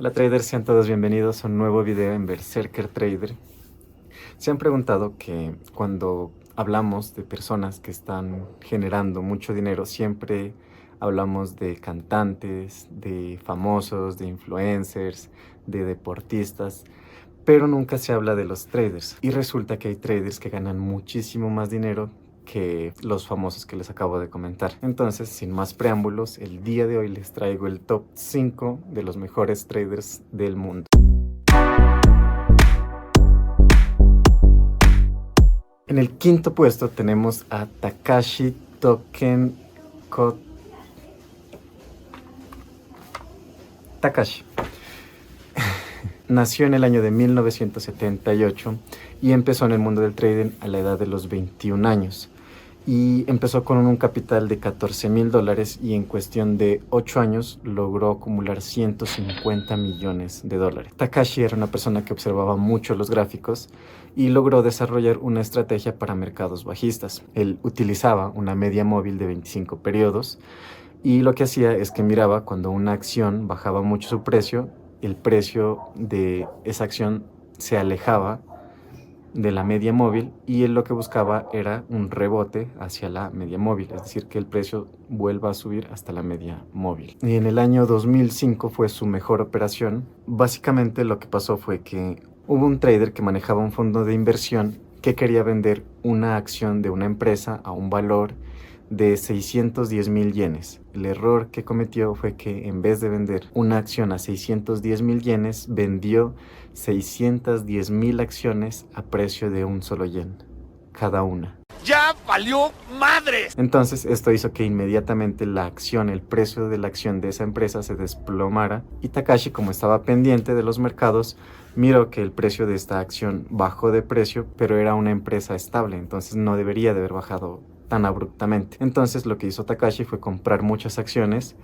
Hola traders, sean todos bienvenidos a un nuevo video en Berserker Trader. Se han preguntado que cuando hablamos de personas que están generando mucho dinero, siempre hablamos de cantantes, de famosos, de influencers, de deportistas, pero nunca se habla de los traders. Y resulta que hay traders que ganan muchísimo más dinero que los famosos que les acabo de comentar. Entonces, sin más preámbulos, el día de hoy les traigo el top 5 de los mejores traders del mundo. En el quinto puesto tenemos a Takashi Token Takashi. Nació en el año de 1978 y empezó en el mundo del trading a la edad de los 21 años. Y empezó con un capital de $14,000 y en cuestión de 8 años logró acumular $150 millones. Takashi era una persona que observaba mucho los gráficos y logró desarrollar una estrategia para mercados bajistas. Él utilizaba una media móvil de 25 periodos y lo que hacía es que miraba cuando una acción bajaba mucho su precio, el precio de esa acción se alejaba de la media móvil y él lo que buscaba era un rebote hacia la media móvil, es decir, que el precio vuelva a subir hasta la media móvil. Y en el año 2005 fue su mejor operación. Básicamente lo que pasó fue que hubo un trader que manejaba un fondo de inversión que quería vender una acción de una empresa a un valor de 610,000 yenes. El error que cometió fue que en vez de vender una acción a 610,000 yenes, vendió 610,000 acciones a precio de un solo yen, cada una. ¡Ya valió madres! Entonces esto hizo que inmediatamente la acción, el precio de la acción de esa empresa se desplomara y Takashi, como estaba pendiente de los mercados, miró que el precio de esta acción bajó de precio, pero era una empresa estable, entonces no debería de haber bajado tan abruptamente. Entonces lo que hizo Takashi fue comprar muchas acciones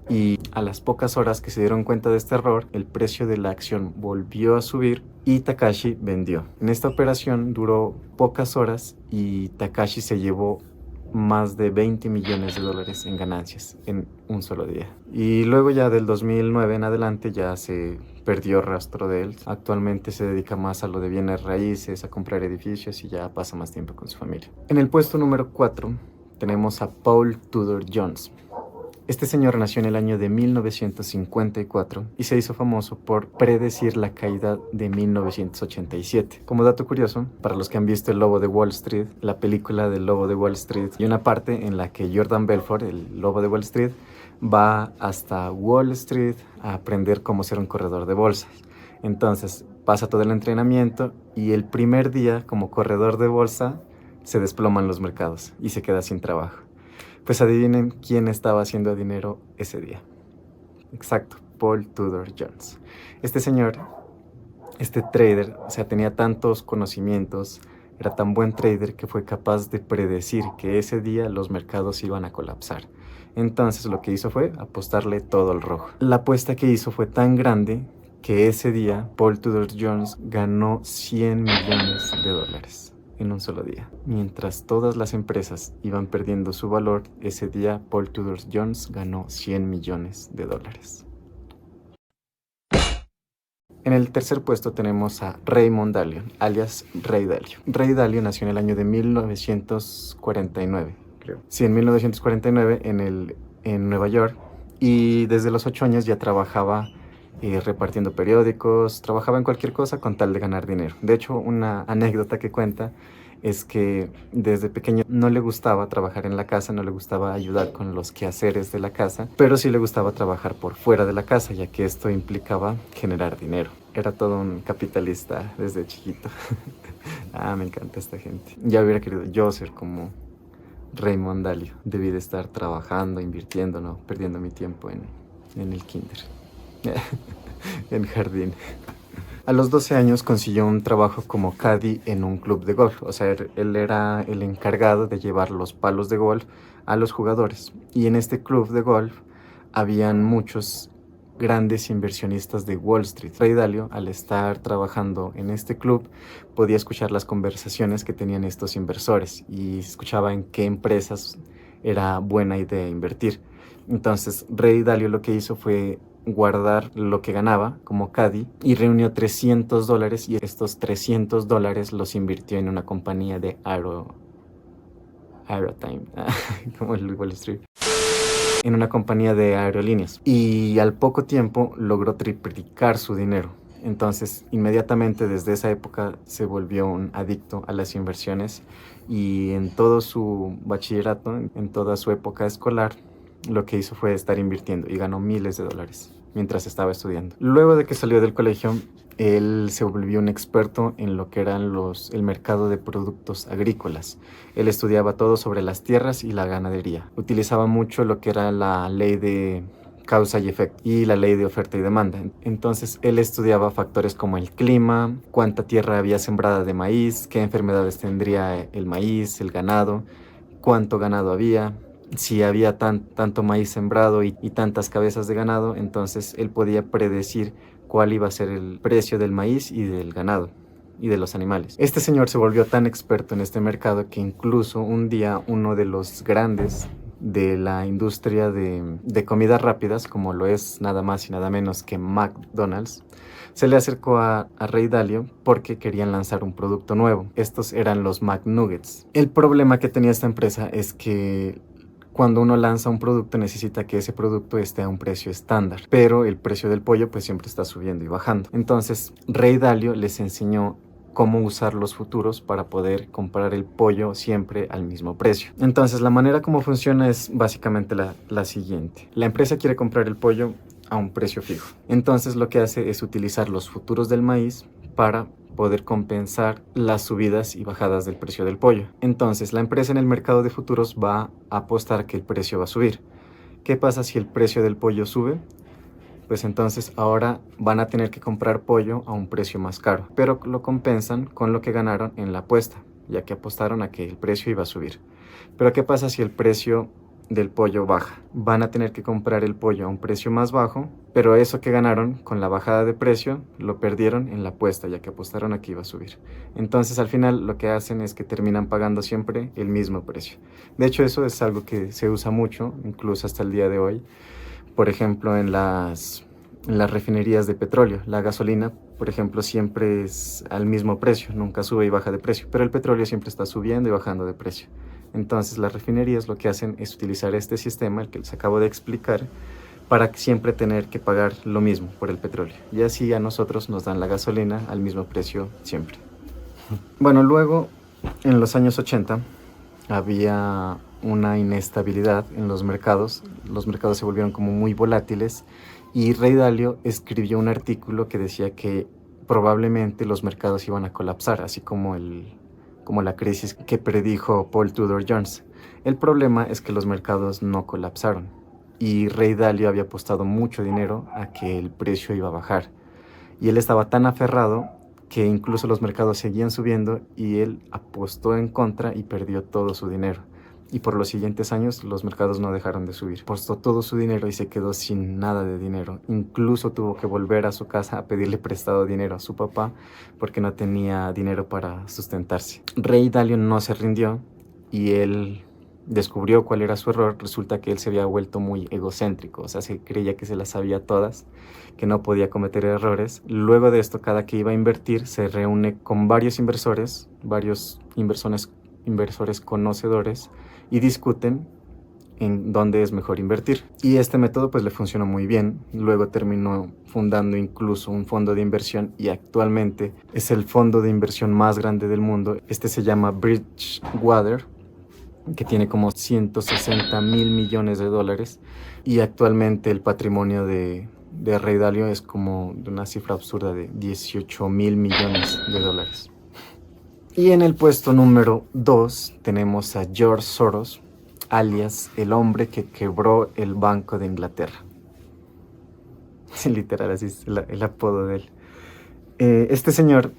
y a las pocas horas que se dieron cuenta de este error, el precio de la acción volvió a subir y Takashi vendió. En esta operación duró pocas horas y Takashi se llevó más de $20 millones en ganancias en un solo día. Y luego ya del 2009 en adelante ya se perdió rastro de él. Actualmente se dedica más a lo de bienes raíces, a comprar edificios y ya pasa más tiempo con su familia. En el puesto número 4 tenemos a Paul Tudor Jones. Este señor nació en el año de 1954 y se hizo famoso por predecir la caída de 1987. Como dato curioso, para los que han visto El Lobo de Wall Street, la película del Lobo de Wall Street, y una parte en la que Jordan Belfort, el Lobo de Wall Street, va hasta Wall Street a aprender cómo ser un corredor de bolsas. Entonces pasa todo el entrenamiento y el primer día como corredor de bolsa se desploman los mercados y se queda sin trabajo. Pues adivinen quién estaba haciendo dinero ese día. Exacto, Paul Tudor Jones. Este señor, este trader, o sea, tenía tantos conocimientos, era tan buen trader que fue capaz de predecir que ese día los mercados iban a colapsar. Entonces lo que hizo fue apostarle todo al rojo. La apuesta que hizo fue tan grande que ese día Paul Tudor Jones ganó $100 millones en un solo día. Mientras todas las empresas iban perdiendo su valor, ese día Paul Tudor Jones ganó $100 millones. En el tercer puesto tenemos a Raymond Dalio, alias Ray Dalio. Ray Dalio nació en el año de 1949, creo. Sí, en 1949 en Nueva York, y desde los 8 años ya trabajaba repartiendo periódicos, trabajaba en cualquier cosa con tal de ganar dinero. De hecho, una anécdota que cuenta es que desde pequeño no le gustaba trabajar en la casa, no le gustaba ayudar con los quehaceres de la casa, pero sí le gustaba trabajar por fuera de la casa, ya que esto implicaba generar dinero. Era todo un capitalista desde chiquito. Me encanta esta gente. Ya hubiera querido yo ser como Raymond Dalio. Debí de estar trabajando, invirtiendo, no perdiendo mi tiempo en el kinder. En jardín. A los 12 años consiguió un trabajo como caddy en un club de golf. O sea, él era el encargado de llevar los palos de golf a los jugadores. Y en este club de golf habían muchos grandes inversionistas de Wall Street. Ray Dalio, al estar trabajando en este club, podía escuchar las conversaciones que tenían estos inversores y escuchaba en qué empresas era buena idea invertir. Entonces, Ray Dalio lo que hizo fue guardar lo que ganaba como caddy y reunió $300 y estos $300 los invirtió en una compañía de Aerotime, como el Wall Street, en una compañía de aerolíneas, y al poco tiempo logró triplicar su dinero. Entonces, inmediatamente desde esa época se volvió un adicto a las inversiones y en todo su bachillerato, en toda su época escolar, lo que hizo fue estar invirtiendo y ganó miles de dólares mientras estaba estudiando. Luego de que salió del colegio, él se volvió un experto en lo que eran el mercado de productos agrícolas. Él estudiaba todo sobre las tierras y la ganadería. Utilizaba mucho lo que era la ley de causa y efecto y la ley de oferta y demanda. Entonces él estudiaba factores como el clima, cuánta tierra había sembrada de maíz, qué enfermedades tendría el maíz, el ganado, cuánto ganado había, si había tanto maíz sembrado y tantas cabezas de ganado. Entonces él podía predecir cuál iba a ser el precio del maíz y del ganado y de los animales. Este señor se volvió tan experto en este mercado que incluso un día uno de los grandes de la industria de comidas rápidas, como lo es nada más y nada menos que McDonald's, se le acercó a Ray Dalio porque querían lanzar un producto nuevo. Estos eran los McNuggets. El problema que tenía esta empresa es que cuando uno lanza un producto necesita que ese producto esté a un precio estándar, pero el precio del pollo pues siempre está subiendo y bajando. Entonces Ray Dalio les enseñó cómo usar los futuros para poder comprar el pollo siempre al mismo precio. Entonces la manera como funciona es básicamente la siguiente. La empresa quiere comprar el pollo a un precio fijo. Entonces lo que hace es utilizar los futuros del maíz para poder compensar las subidas y bajadas del precio del pollo. Entonces la empresa en el mercado de futuros va a apostar que el precio va a subir. ¿Qué pasa si el precio del pollo sube? Pues entonces ahora van a tener que comprar pollo a un precio más caro, pero lo compensan con lo que ganaron en la apuesta, ya que apostaron a que el precio iba a subir. Pero ¿qué pasa si el precio del pollo baja? Van a tener que comprar el pollo a un precio más bajo, pero eso que ganaron con la bajada de precio lo perdieron en la apuesta, ya que apostaron a que iba a subir. Entonces al final lo que hacen es que terminan pagando siempre el mismo precio. De hecho, eso es algo que se usa mucho, incluso hasta el día de hoy. Por ejemplo, en las refinerías de petróleo, la gasolina, por ejemplo, siempre es al mismo precio, nunca sube y baja de precio, pero el petróleo siempre está subiendo y bajando de precio. Entonces las refinerías lo que hacen es utilizar este sistema, el que les acabo de explicar, para siempre tener que pagar lo mismo por el petróleo. Y así a nosotros nos dan la gasolina al mismo precio siempre. Bueno, luego, en los años 80, había una inestabilidad en los mercados se volvieron como muy volátiles y Ray Dalio escribió un artículo que decía que probablemente los mercados iban a colapsar, así como la crisis que predijo Paul Tudor Jones. El problema es que los mercados no colapsaron y Ray Dalio había apostado mucho dinero a que el precio iba a bajar y él estaba tan aferrado que incluso los mercados seguían subiendo y él apostó en contra y perdió todo su dinero. Y por los siguientes años los mercados no dejaron de subir. Apostó todo su dinero y se quedó sin nada de dinero. Incluso tuvo que volver a su casa a pedirle prestado dinero a su papá porque no tenía dinero para sustentarse. Ray Dalio no se rindió y él descubrió cuál era su error. Resulta que él se había vuelto muy egocéntrico, o sea, se creía que se las sabía todas, que no podía cometer errores. Luego de esto, cada que iba a invertir, se reúne con varios inversores conocedores y discuten en dónde es mejor invertir. Y este método pues le funcionó muy bien. Luego terminó fundando incluso un fondo de inversión y actualmente es el fondo de inversión más grande del mundo. Este se llama Bridgewater, que tiene como 160,000 millones de dólares y actualmente el patrimonio de Ray Dalio es como de una cifra absurda de 18,000 millones de dólares. Y en el puesto número 2 tenemos a George Soros, alias el hombre que quebró el Banco de Inglaterra. Literal, así es el apodo de él. Este señor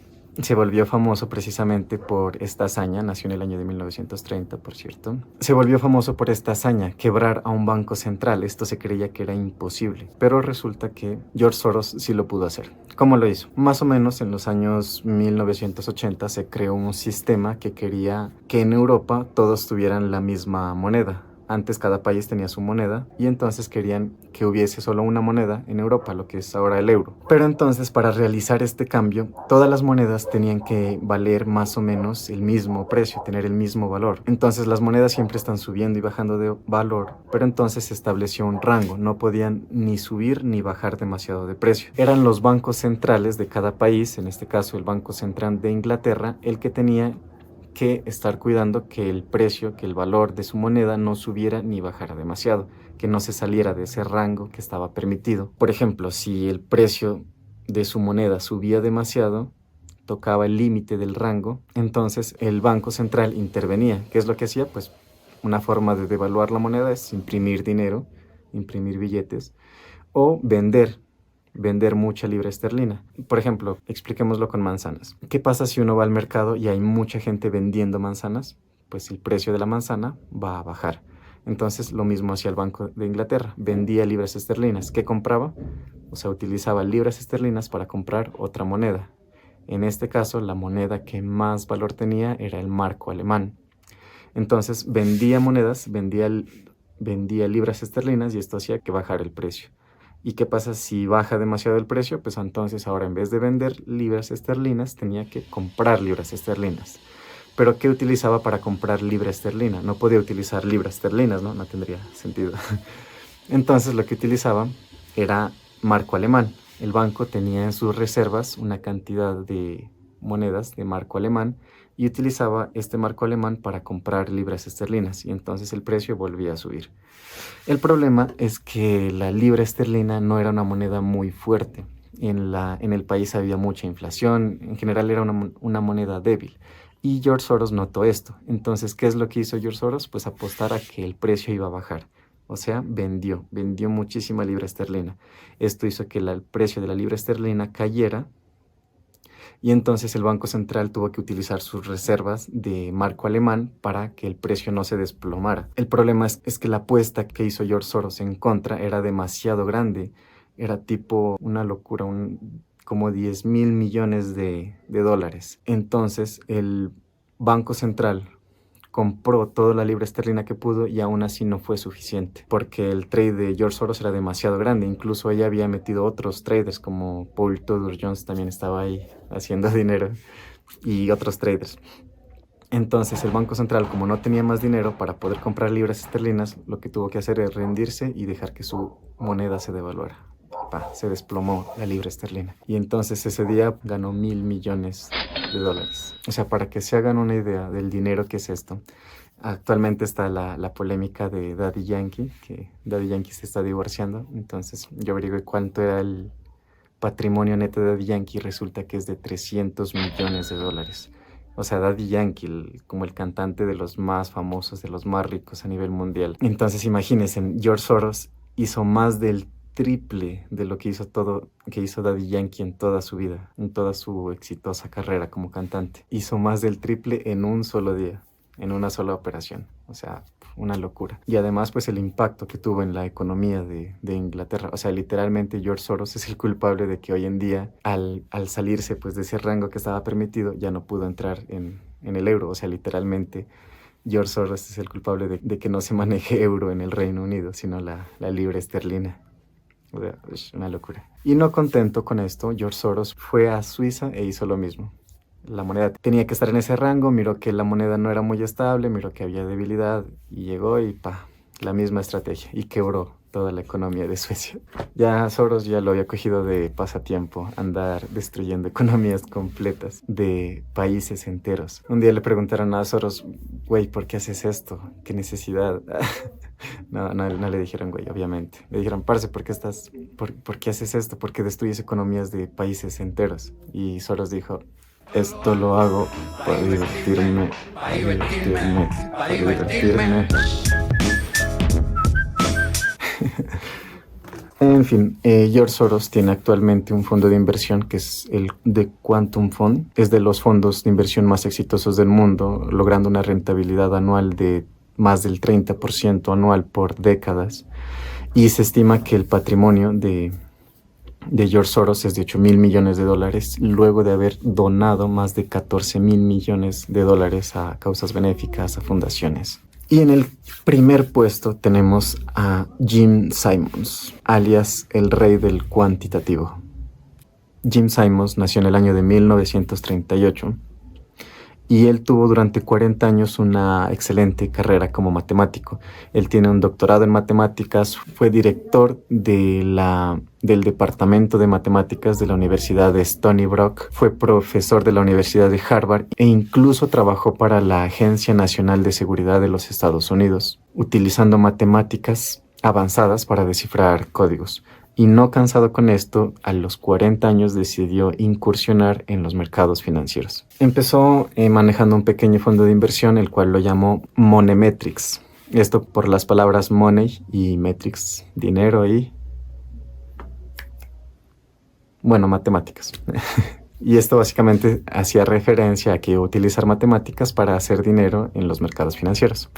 se volvió famoso precisamente por esta hazaña, nació en el año de 1930, por cierto. Se volvió famoso por esta hazaña, quebrar a un banco central. Esto se creía que era imposible, pero resulta que George Soros sí lo pudo hacer. ¿Cómo lo hizo? Más o menos en los años 1980 se creó un sistema que quería que en Europa todos tuvieran la misma moneda. Antes cada país tenía su moneda y entonces querían que hubiese solo una moneda en Europa, lo que es ahora el euro. Pero entonces para realizar este cambio, todas las monedas tenían que valer más o menos el mismo precio, tener el mismo valor. Entonces las monedas siempre están subiendo y bajando de valor, pero entonces se estableció un rango, no podían ni subir ni bajar demasiado de precio. Eran los bancos centrales de cada país, en este caso el Banco Central de Inglaterra, el que tenía que estar cuidando que el precio, que el valor de su moneda no subiera ni bajara demasiado, que no se saliera de ese rango que estaba permitido. Por ejemplo, si el precio de su moneda subía demasiado, tocaba el límite del rango, entonces el Banco Central intervenía. ¿Qué es lo que hacía? Pues una forma de devaluar la moneda es imprimir dinero, imprimir billetes o vender mucha libra esterlina. Por ejemplo, expliquémoslo con manzanas. ¿Qué pasa si uno va al mercado y hay mucha gente vendiendo manzanas? Pues el precio de la manzana va a bajar. Entonces lo mismo hacía el Banco de Inglaterra, vendía libras esterlinas. ¿Qué compraba? O sea, utilizaba libras esterlinas para comprar otra moneda. En este caso, la moneda que más valor tenía era el marco alemán. Entonces vendía monedas, vendía libras esterlinas y esto hacía que bajara el precio. ¿Y qué pasa si baja demasiado el precio? Pues entonces ahora en vez de vender libras esterlinas tenía que comprar libras esterlinas. ¿Pero qué utilizaba para comprar libra esterlina? No podía utilizar libras esterlinas, ¿no? No tendría sentido. Entonces lo que utilizaba era marco alemán. El banco tenía en sus reservas una cantidad de monedas de marco alemán y utilizaba este marco alemán para comprar libras esterlinas y entonces el precio volvía a subir. El problema es que la libra esterlina no era una moneda muy fuerte. En el país había mucha inflación, en general era una moneda débil. Y George Soros notó esto. Entonces, ¿qué es lo que hizo George Soros? Pues apostar a que el precio iba a bajar. O sea, vendió muchísima libra esterlina. Esto hizo que el precio de la libra esterlina cayera y entonces el Banco Central tuvo que utilizar sus reservas de marco alemán para que el precio no se desplomara. El problema es que la apuesta que hizo George Soros en contra era demasiado grande. Era tipo una locura, como 10.000 millones de dólares. Entonces el Banco Central compró toda la libra esterlina que pudo y aún así no fue suficiente porque el trade de George Soros era demasiado grande. Incluso ella había metido otros traders como Paul Tudor Jones también estaba ahí haciendo dinero y otros traders. Entonces el Banco Central, como no tenía más dinero para poder comprar libras esterlinas, lo que tuvo que hacer es rendirse y dejar que su moneda se devaluara. Se desplomó la libra esterlina. Y entonces ese día ganó 1.000 millones de dólares. O sea, para que se hagan una idea del dinero que es esto. Actualmente está la polémica de Daddy Yankee, que Daddy Yankee se está divorciando. Entonces yo averigué cuánto era el patrimonio neto de Daddy Yankee y resulta que es de 300 millones de dólares. O sea, Daddy Yankee, como el cantante de los más famosos, de los más ricos a nivel mundial. Entonces imagínense, George Soros hizo más del triple de lo que hizo Daddy Yankee en toda su vida, en toda su exitosa carrera como cantante. Hizo más del triple en un solo día, en una sola operación. O sea, una locura. Y además, pues el impacto que tuvo en la economía de Inglaterra. O sea, literalmente George Soros es el culpable de que hoy en día, al salirse pues de ese rango que estaba permitido, ya no pudo entrar en el euro. O sea, literalmente George Soros es el culpable de que no se maneje euro en el Reino Unido, sino la libra esterlina. Es una locura. Y no contento con esto, George Soros fue a Suiza e hizo lo mismo. La moneda tenía que estar en ese rango, miró que la moneda no era muy estable, miró que había debilidad y llegó y la misma estrategia y quebró toda la economía de Suecia. Ya Soros ya lo había cogido de pasatiempo, andar destruyendo economías completas de países enteros. Un día le preguntaron a Soros, güey, ¿por qué haces esto? ¿Qué necesidad? No le dijeron, güey, obviamente. Le dijeron, parce, ¿por qué haces esto? ¿Por qué destruyes economías de países enteros? Y Soros dijo, esto lo hago para divertirme. En fin, George Soros tiene actualmente un fondo de inversión que es el The Quantum Fund. Es de los fondos de inversión más exitosos del mundo, logrando una rentabilidad anual de más del 30% anual por décadas. Y se estima que el patrimonio de George Soros es de 8.000 millones de dólares, luego de haber donado más de 14.000 millones de dólares a causas benéficas, a fundaciones. Y en el primer puesto tenemos a Jim Simons, alias el rey del cuantitativo. Jim Simons nació en el año de 1938 y él tuvo durante 40 años una excelente carrera como matemático. Él tiene un doctorado en matemáticas, fue director del Departamento de Matemáticas de la Universidad de Stony Brook, fue profesor de la Universidad de Harvard e incluso trabajó para la Agencia Nacional de Seguridad de los Estados Unidos, utilizando matemáticas avanzadas para descifrar códigos. Y no cansado con esto, a los 40 años decidió incursionar en los mercados financieros. Empezó manejando un pequeño fondo de inversión, el cual lo llamó Monemetrics. Esto por las palabras money y metrics, dinero y... bueno, matemáticas. Y esto básicamente hacía referencia a que iba a utilizar matemáticas para hacer dinero en los mercados financieros.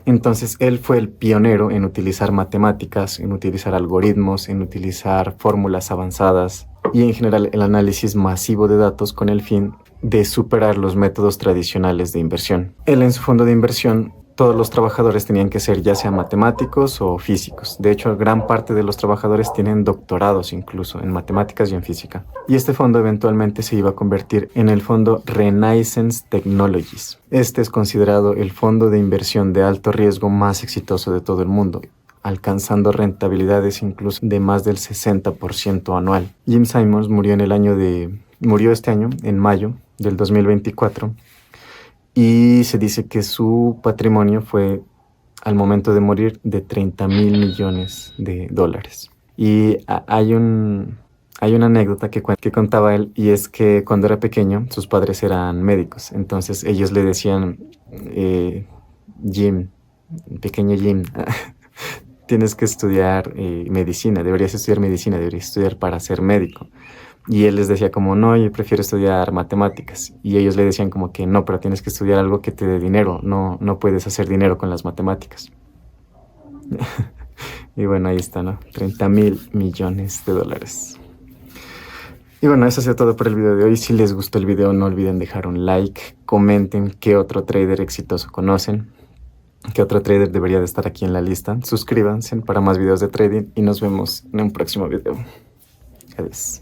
Entonces él fue el pionero en utilizar matemáticas, en utilizar algoritmos, en utilizar fórmulas avanzadas y en general el análisis masivo de datos con el fin de superar los métodos tradicionales de inversión. Él en su fondo de inversión, todos los trabajadores tenían que ser ya sea matemáticos o físicos. De hecho, gran parte de los trabajadores tienen doctorados incluso en matemáticas y en física. Y este fondo eventualmente se iba a convertir en el fondo Renaissance Technologies. Este es considerado el fondo de inversión de alto riesgo más exitoso de todo el mundo, alcanzando rentabilidades incluso de más del 60% anual. Jim Simons murió este año, en mayo del 2024. Y se dice que su patrimonio fue, al momento de morir, de 30,000 millones de dólares. Y hay una anécdota que contaba él, y es que cuando era pequeño, sus padres eran médicos. Entonces ellos le decían, Jim, pequeño Jim, tienes que estudiar medicina, deberías estudiar para ser médico. Y él les decía como, no, yo prefiero estudiar matemáticas. Y ellos le decían como que no, pero tienes que estudiar algo que te dé dinero. No puedes hacer dinero con las matemáticas. Y bueno, ahí está, ¿no? 30,000 millones de dólares. Y bueno, eso ha sido todo por el video de hoy. Si les gustó el video, no olviden dejar un like. Comenten qué otro trader exitoso conocen. ¿Qué otro trader debería de estar aquí en la lista? Suscríbanse para más videos de trading y nos vemos en un próximo video. Adiós.